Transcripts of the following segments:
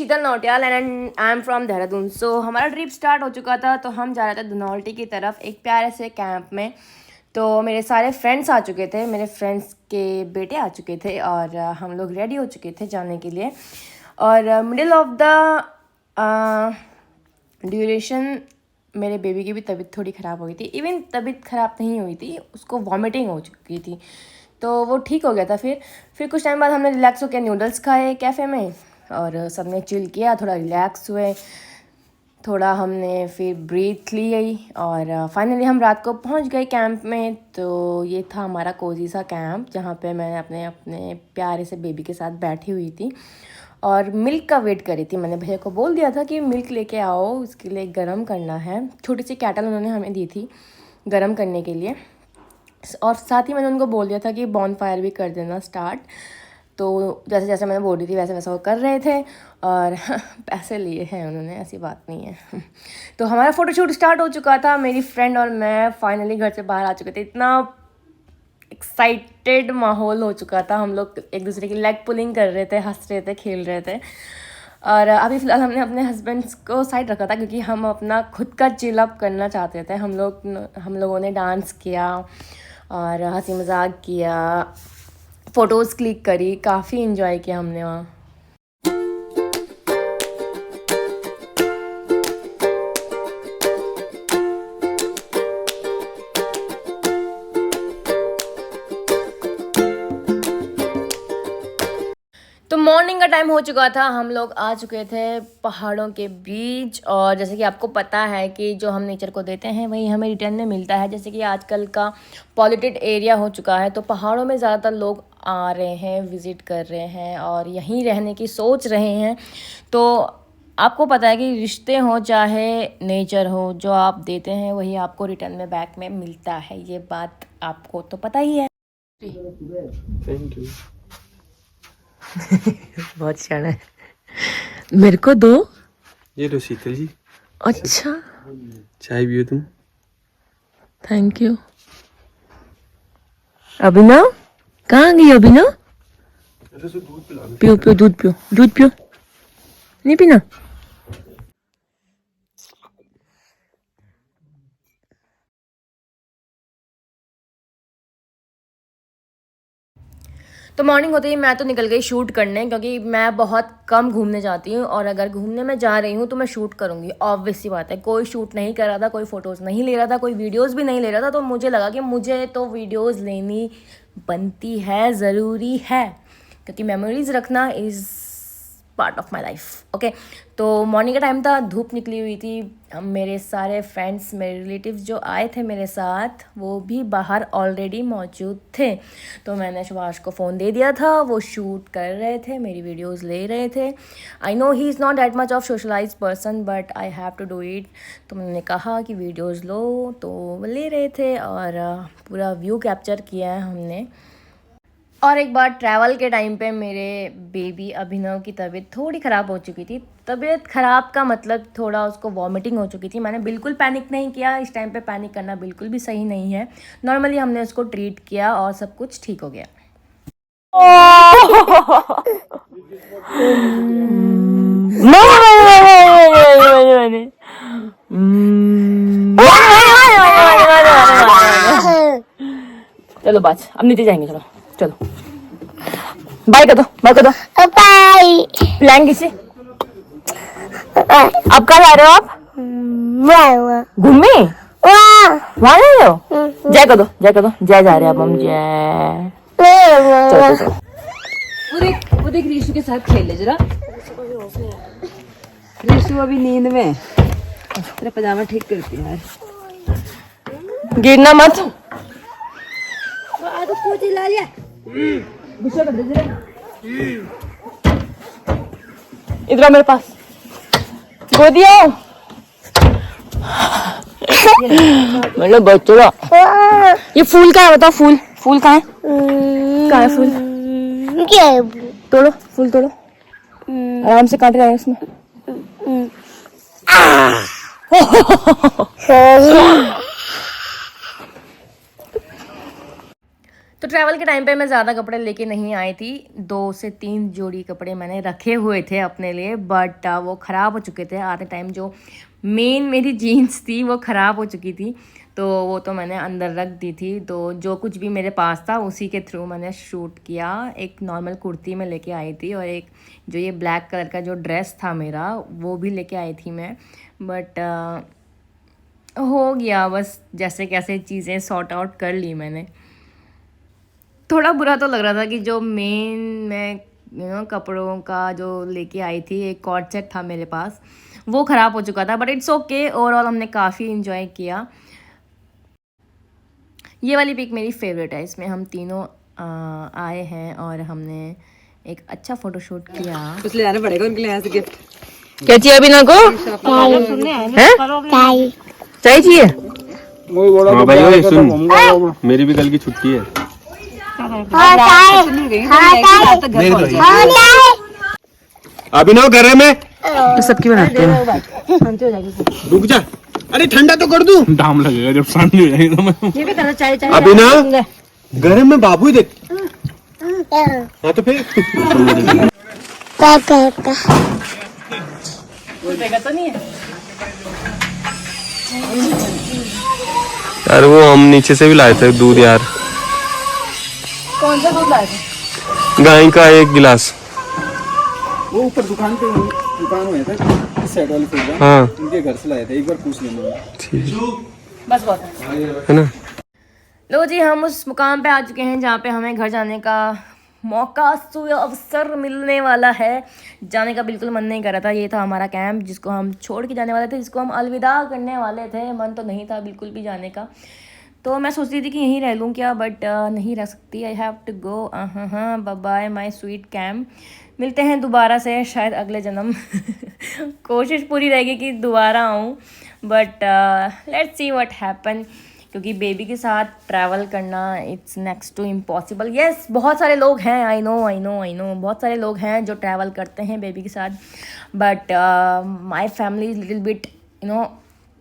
Sheetal Nautiyal and I am from Dehradun. So हमारा trip start हो चुका था, तो हम जा रहे थे धनौल्टी की तरफ एक प्यारे से कैंप में। तो मेरे सारे फ्रेंड्स आ चुके थे, मेरे फ्रेंड्स के बेटे आ चुके थे और हम लोग रेडी हो चुके थे जाने के लिए। और मिडिल ऑफ द ड्यूरेशन मेरे बेबी की भी तबीयत थोड़ी ख़राब हो गई थी। इवन तबीयत ख़राब नहीं हुई थी, उसको वॉमिटिंग हो चुकी थी, तो वो ठीक हो गया था। फिर कुछ टाइम बाद हमने रिलैक्स होकर नूडल्स खाए कैफ़े में और सब ने चिल किया, थोड़ा रिलैक्स हुए, थोड़ा हमने फिर ब्रीथ ली गई और फाइनली हम रात को पहुंच गए कैंप में। तो ये था हमारा कोजी सा कैंप जहाँ पे मैं अपने प्यारे से बेबी के साथ बैठी हुई थी और मिल्क का वेट करी थी। मैंने भैया को बोल दिया था कि मिल्क लेके आओ, उसके लिए गरम करना है। छोटी सी कैटल उन्होंने हमें दी थी गरम करने के लिए, और साथ ही मैंने उनको बोल दिया था कि बॉनफायर भी कर देना स्टार्ट। तो जैसे जैसे मैंने बोल रही थी वैसे वैसे वो कर रहे थे और पैसे लिए हैं उन्होंने, ऐसी बात नहीं है। तो हमारा फ़ोटोशूट स्टार्ट हो चुका था, मेरी फ्रेंड और मैं फाइनली घर से बाहर आ चुके थे। इतना एक्साइटेड माहौल हो चुका था, हम लोग एक दूसरे की लेग पुलिंग कर रहे थे, हंस रहे थे, खेल रहे थे। और अभी फ़िलहाल हमने अपने हस्बैंड्स को साइड रखा था क्योंकि हम अपना खुद का चिल अप करना चाहते थे। हम लोगों ने डांस किया और हंसी मजाक किया, फ़ोटोज़ क्लिक करी, काफ़ी इन्जॉय किया हमने वहाँ। तो मॉर्निंग का टाइम हो चुका था, हम लोग आ चुके थे पहाड़ों के बीच। और जैसे कि आपको पता है कि जो हम नेचर को देते हैं वही हमें रिटर्न में मिलता है। जैसे कि आजकल का पॉल्यूटेड एरिया हो चुका है, तो पहाड़ों में ज़्यादातर लोग आ रहे हैं, विज़िट कर रहे हैं और यहीं रहने की सोच रहे हैं। तो आपको पता है कि रिश्ते हों चाहे नेचर हो, जो आप देते हैं वही आपको रिटर्न में बैक में मिलता है। ये बात आपको तो पता ही है। Thank you. बहुत शान है। मेरे को दो। ये लो शीतल जी। अच्छा, चाय पियो तुम। Thank you. अभिनव कहाँ गई? अभिनव पियो पियो, दूध पियो, दूध पियो। नहीं पीना? तो मॉर्निंग होते ही मैं तो निकल गई शूट करने, क्योंकि मैं बहुत कम घूमने जाती हूँ और अगर घूमने में जा रही हूँ तो मैं शूट करूँगी, ऑब्वियस सी बात है। कोई शूट नहीं कर रहा था, कोई फ़ोटोज़ नहीं ले रहा था, कोई वीडियोज़ भी नहीं ले रहा था। तो मुझे लगा कि मुझे तो वीडियोज़ लेनी बनती है, ज़रूरी है, क्योंकि मेमोरीज़ रखना is part of my life. Okay, तो मॉर्निंग का टाइम था, धूप निकली हुई थी। मेरे सारे फ्रेंड्स, मेरे रिलेटिव्स जो आए थे मेरे साथ, वो भी बाहर ऑलरेडी मौजूद थे। तो मैंने सुभाष को फ़ोन दे दिया था, वो शूट कर रहे थे, मेरी वीडियोस ले रहे थे। I know he is not that much of socialise person, but I have to do it. तो मैंने कहा कि वीडियोज़ लो, तो वो ले रहे थे और पूरा व्यू कैप्चर किया है हमने। और एक बार ट्रैवल के टाइम पे मेरे बेबी अभिनव की तबीयत थोड़ी ख़राब हो चुकी थी। तबीयत ख़राब का मतलब थोड़ा उसको वॉमिटिंग हो चुकी थी। मैंने बिल्कुल पैनिक नहीं किया, इस टाइम पे पैनिक करना बिल्कुल भी सही नहीं है। नॉर्मली हमने उसको ट्रीट किया और सब कुछ ठीक हो गया। चलो बस अब नीचे जाएंगे, चलो चलो बाय कर दो, बाय कर दो। बाय। प्लान किसे? अब कहाँ जा रहे हो आप? घूमने? वहाँ जा रहे हो? जय कर दो, जय कर दो, जय जा रहे हैं अब हम, जय। चलो चलो। वो देख ऋषु के साथ खेल ले जरा। ऋषु अभी नींद में, तेरा पजामा ठीक करती है यार। गिरना मत। ला लिया। गुस्सा कर दे जरा। इधर आओ मेरे पास, गोदी आओ। मतलब बच्चों, ये फूल कहाँ है बताओ? फूल फूल कहाँ है? कहाँ है फूल? तोड़ो, फूल तोड़ो, आराम से काट रहा है इसमें। तो ट्रैवल के टाइम पे मैं ज़्यादा कपड़े लेके नहीं आई थी, 2 से 3 जोड़ी कपड़े मैंने रखे हुए थे अपने लिए, बट वो ख़राब हो चुके थे आते टाइम। जो मेन मेरी जीन्स थी वो ख़राब हो चुकी थी, तो वो तो मैंने अंदर रख दी थी। तो जो कुछ भी मेरे पास था उसी के थ्रू मैंने शूट किया। एक नॉर्मल कुर्ती में लेके आई थी और एक जो ये ब्लैक कलर का जो ड्रेस था मेरा वो भी लेके आई थी मैं, बट हो गया बस, जैसे कैसे चीज़ें सॉर्ट आउट कर ली मैंने। थोड़ा बुरा तो लग रहा था कि जो मेन मैं कपड़ों का जो लेके आई थी, एक कॉर्ड सेट था मेरे पास, वो ख़राब हो चुका था, बट इट्स ओके। ओवरऑल हमने काफ़ी इन्जॉय किया। ये वाली पिक मेरी फेवरेट है, इसमें हम तीनों आए हैं और हमने एक अच्छा फ़ोटोशूट किया। कुछ ले जाना पड़ेगा उनके लिए यहाँ से गिफ्ट। क्या चाहिए अभी ना को? चाय चाहिए? हाँ भाई ओए सुन, मेरी भी कल की छुट्टी है। अभिनव घर है मैं तो सबकी बनाते हैं। रुक जा, अरे ठंडा तो कर दूं, दाम लगेगा जब शांति हो जाएगी तो मैं। ये भी करना चाहिए। अभिनव घर है मैं, बाबू ही देख। हाँ तो फिर यार वो हम नीचे से भी लाए थे दूध यार। कौन सा दूध लाए थे? गाय का 1 गिलास। वो ऊपर दुकान हुआ था इस साइड वाले फूल, हाँ उनके घर से लाए थे, एक बार पूछ लेना। ठीक बस बहुत है ना। लो जी, हम उस मुकाम पे आ चुके हैं जहाँ पे हमें घर जाने का मौका अवसर मिलने वाला है। जाने का बिल्कुल मन नहीं कर रहा था। ये था हमारा कैंप जिसको हम छोड़ के जाने वाले थे, जिसको हम अलविदा करने वाले थे। मन तो नहीं था बिल्कुल भी जाने का, तो मैं सोच रही थी कि यहीं रह लूँ क्या, बट नहीं रह सकती। I have to go. हाँ, bye bye my sweet camp. मिलते हैं दोबारा से शायद अगले जन्म। कोशिश पूरी रहेगी कि दोबारा आऊँ, but let's see what happen, क्योंकि बेबी के साथ ट्रैवल करना it's next to impossible. Yes, बहुत सारे लोग हैं, आई नो बहुत सारे लोग हैं जो ट्रैवल करते हैं बेबी के साथ, but my family is little bit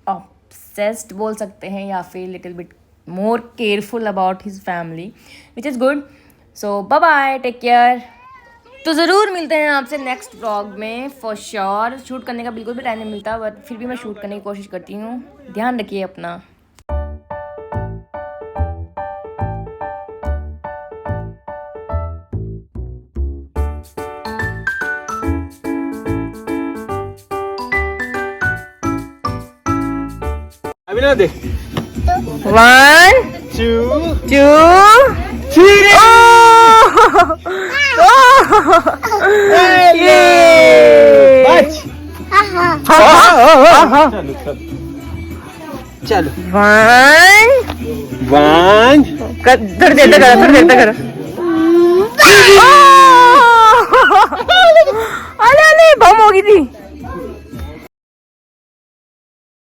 obsessed बोल सकते हैं, या फिर little bit more careful about his family, which is good. So bye bye, take care. तो ज़रूर मिलते हैं आपसे नेक्स्ट व्लॉग में फॉर श्योर। शूट करने का बिल्कुल भी टाइम नहीं मिलता, बट फिर भी मैं शूट करने की कोशिश करती हूँ। ध्यान रखिए अपना। अभिनव देख 1 2 3 चलो 1 थोड़ी देर तक करो। अरे बम हो गई थी।